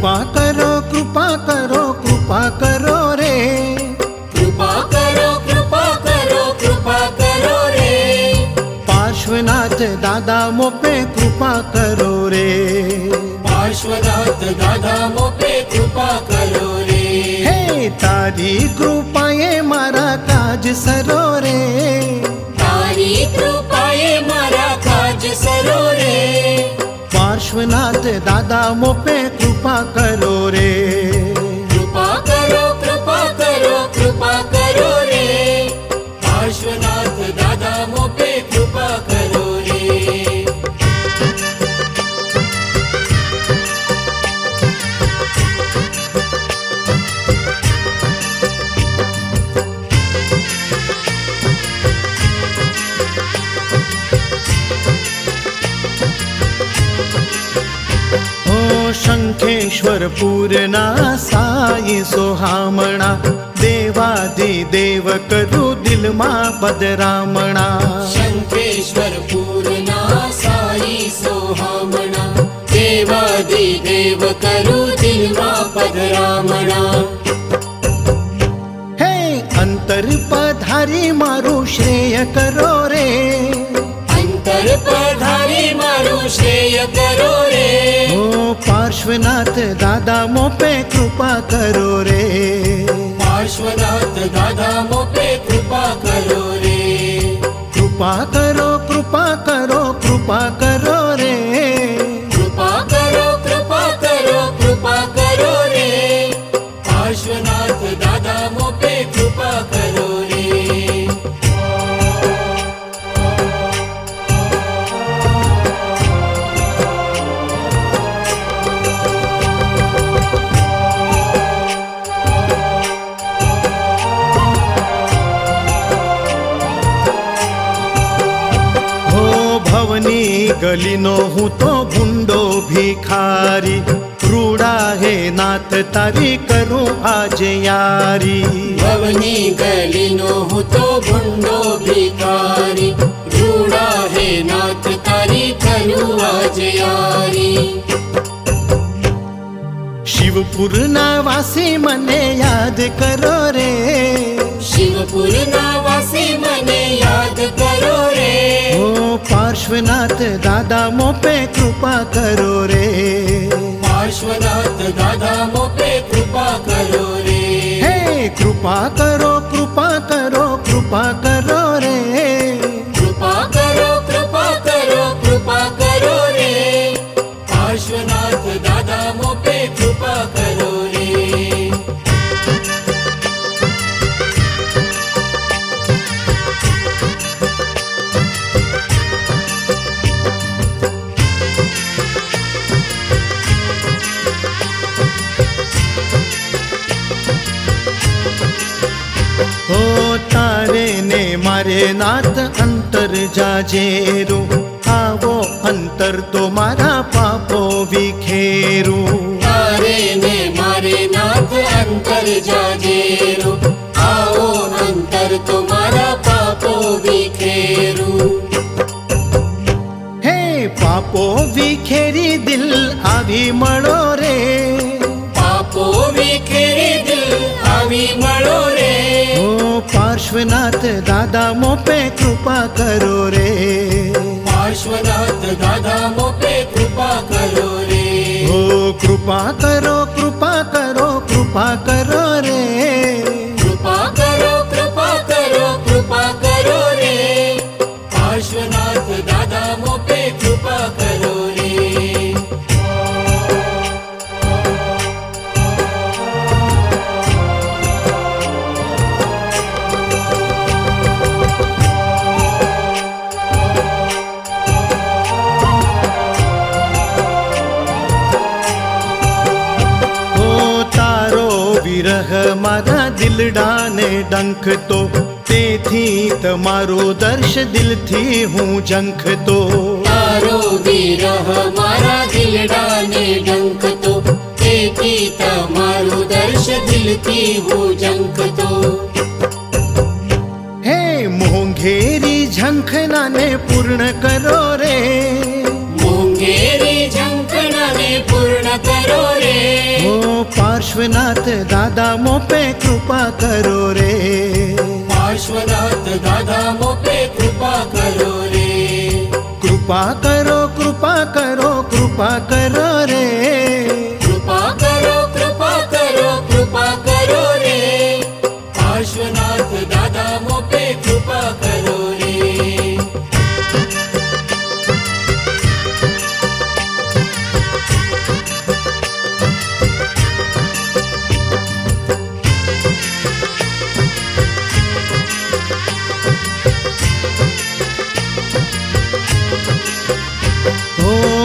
कृपा करो कृपा करो कृपा करो रे, कृपा करो कृपा करो कृपा करो रे, पार्श्वनाथ दादा मोपे कृपा करो रे, पार्श्वनाथ दादा मोपे कृपा करो रे। हे तारी कृपाए मारा काज सरो रे, तारी कृपाए मारा काज सरो रे, पार्श्वनाथ दादा मोपे कृपा करो रे, कृपा करो कृपा करो कृपा करो रे, पार्श्वनाथ दादा मोपे कृपा करो रे। शंखेश्वर पूर्णा साई सोहामणा, देवादिदेव करु दिल मा पधरामणा, शंखेश्वर पूर्णा साई सोहामणा, देवादिदेव करु दिल मा पधरामणा। हे अंतर पधारी मारू श्रेय करो रे, अंतर पधारी मारू श्रेय करो रे, ओ पार्श्वनाथ दादा मोपे कृपा करो रे, पार्श्वनाथ दादा मोपे कृपा करो रे, कृपा करो कृपा करो कृपा करो रे, कृपा करो कृपा करो कृपा करो रे, पार्श्वनाथ दादा मोपे कृपा करो रे। भवनी गलीनो हूँ तो भूंडो भिखारी, रूड़ा है नाथ तारी करूँ आज यारी, भवनी गलीनो हूँ तो भूंडो भिखारी, रूड़ा है नाथ तारी करूँ आज यारी। शिवपुर ना वासी मने याद करो रे, शिवपुर ना वासी मने याद करो रे, ओ पार्श्वनाथ दादा मोपे कृपा करो रे, पार्श्वनाथ दादा मोपे कृपा करो रे, हे कृपा करो कृपा करो कृपा करो रे, कृपा करो कृपा करो कृपा करो रे, पार्श्वनाथ दादा मोपे कृपा करो रे। ओ तारे ने मारे नाथ अंतर जाजेरू, आवो अंतर तो मारा पापो विखेरू, तारे ने मारे नाथ अंतर जाजेरू, आओ अंतर तुम्हारा पापो विखेरू। हे पापो विखेरी दिल आवी मळो रे, पापो विखेरी दिल आवी मळो रे, ओ पार्श्वनाथ दादा मोपे कृपा करो रे, पार्श्वनाथ दादा मोपे कृपा करो रे, ओ कृपा करो कृपा करो कृपा करो रे, कृपा करो कृपा करो कृपा करो रे, पार्श्वनाथ दादा मोपे कृपा करो रे। વિરહ મારા દિલડાને ડંખતો, તેથી તમારો દર્શ દિલથી હું ઝંખતો, તારો વિરહ મારા દિલડાને ડંખતો, તેથી તમારું દર્શ દિલથી હું ઝંખતો। હે મોંઘેરી ઝંખનાને પૂર્ણ કરો રે, મોંઘેરી ઝંખનાને પૂર્ણ કરો રે, पार्श्वनाथ दादा मो पे कृपा करो रे, पार्श्वनाथ दादा मो पे कृपा करो रे, कृपा करो कृपा करो कृपा करो रे, कृपा करो कृपा करो कृपा करो रे, पार्श्वनाथ दादा मो पे कृपा करो रे।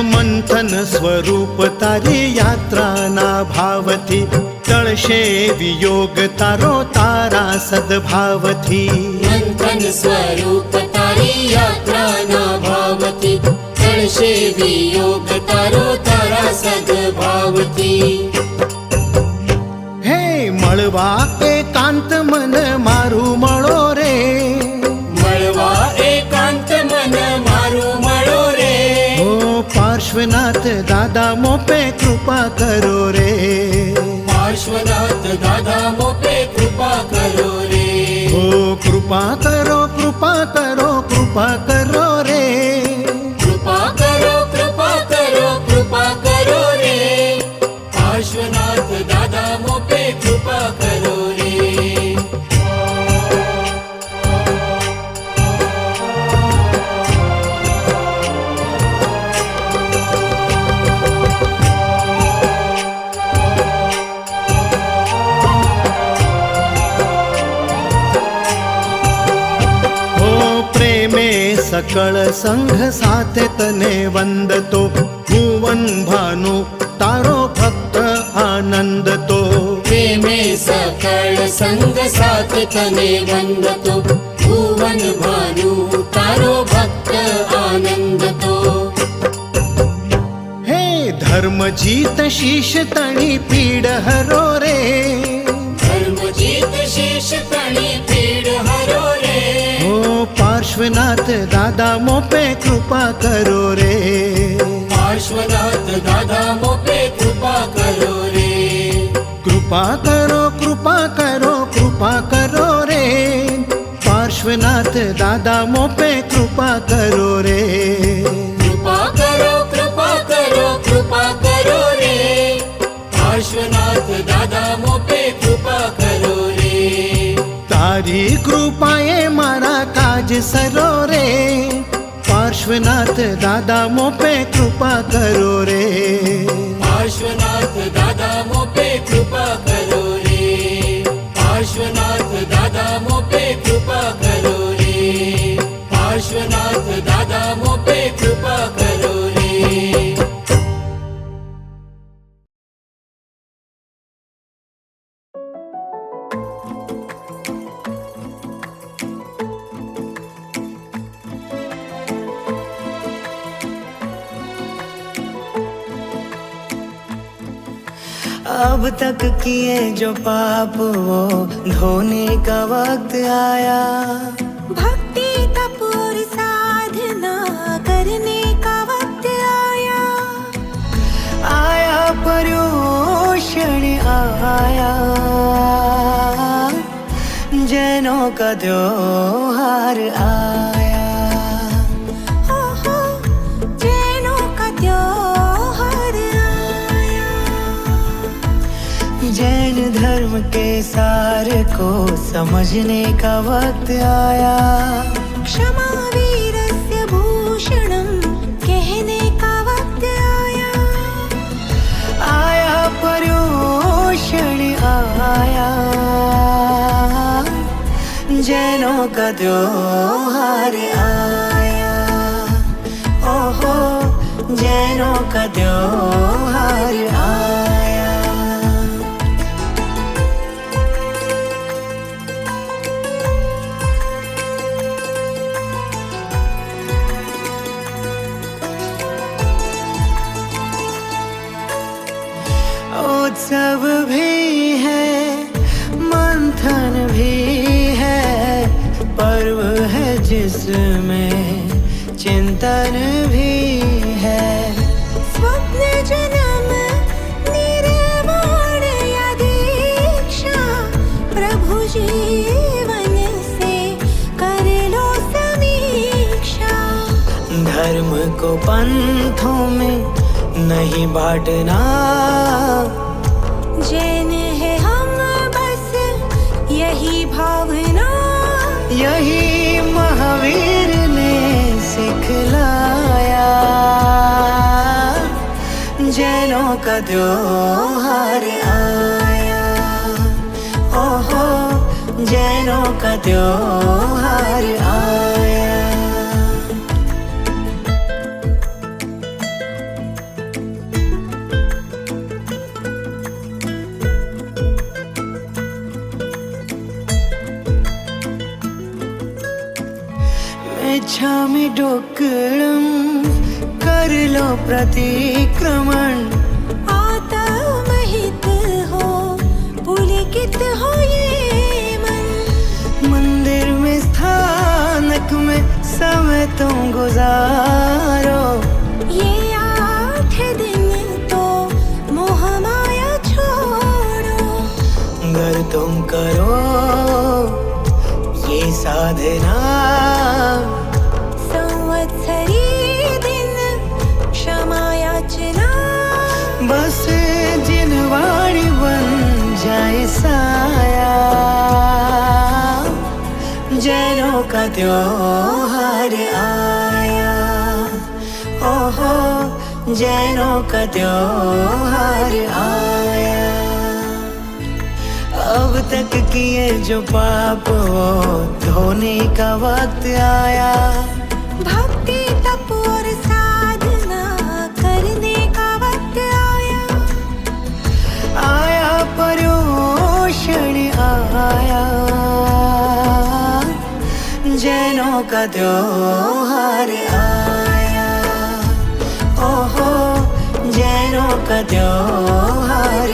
મંથન સ્વરૂપ તારી યાત્રાના ભાવથી ટળશે વિયોગ તારો તારા સદભાવથી, મંથન સ્વરૂપ તારી યાત્રાના ભાવથી ટળશે વિયોગ તારો તારા સદભાવથી। હે મળવા એકાંત મન મારું મળો રે, મળવા એકાંત મન મારું મળો રે, पार्श्वनाथ दादा मो पे कृपा करो रे, पार्श्वनाथ दादा मो पे कृपा करो रे, ओ कृपा करो कृपा करो कृपा करो रे, कृपा करो कृपा करो कृपा करो रे, पार्श्वनाथ दादा मो पे कृपा करो रे। सकल संघ साथे तने वंदतो, भुवन भानु तारो भक्त आनंद तो, प्रेमे सकल संग साथ तने वंदतो, भुवन भानु तारो भक्त आनंद तो। हे धर्म जीत शीश तणी पीड़ हरो रे, धर्म जीत शीश तणी पीड़ हरो रे, पार्श्वनाथ दादा मो पे कृपा करो रे, पार्श्वनाथ दादा मो पे कृपा करो रे, कृपा करो कृपा करो कृपा करो रे, पार्श्वनाथ दादा मो पे कृपा करो रे, कृपा करो कृपा करो कृपा करो रे, पार्श्वनाथ दादा मो पे कृपा करो रे। तारी कृपाए मारा काज सरो रे, पार्श्वनाथ दादा मो पे कृपा करो रे, पार्श्वनाथ दादा मो पे कृपा करो रे, पार्श्वनाथ दादा मो पे कृपा करो रे, पार्श्वनाथ दादा मो पे कृपा करो रे। अब तक किए जो पाप वो धोने का वक्त आया, भक्ति तप और साधना करने का वक्त आया, आया पर्युषण आया, जैनों का त्योहार आया, हो जैनों का त्योहार आया, जैन धर्म के सार को समझने का वक्त आया, क्षमा वीरस्य भूषणम कहने का वक्त आया, आया पर्युषण आया, जैनों का त्योहार आया, ओहो जैनों का त्योहार आया। उत्सव भी है, मंथन भी है, पर्व है जिसमें चिंतन भी है, स्वप्न जन्म निर्वाण यदि को पंथों में नहीं बांटना। जैन है हम बस यही भावना, यही महावीर ने सिखलाया। जैनों का त्योहार आया, ओहो जैनों का त्योहार आया। छामी डोकळं कर लो प्रतिक्रमण। आता महित हो पुलकित हो ये मन। मंदिर में स्थानक में समय तुम गुजारो। ये 8 दिन तो मोह माया छोड़ो। अगर तुम करो ये साधना, बस जिनवाणी बन जाए साया। जैनों का त्योहार आया, ओहो जैनों का त्योहार आया। अब तक किए जो पाप वो धोने का वक्त आया। भक्ति तप और साधना करने का वक्त आया। आया पर्युषण आया। जैनों का त्योहार आया, ओहो जैनों का त्योहार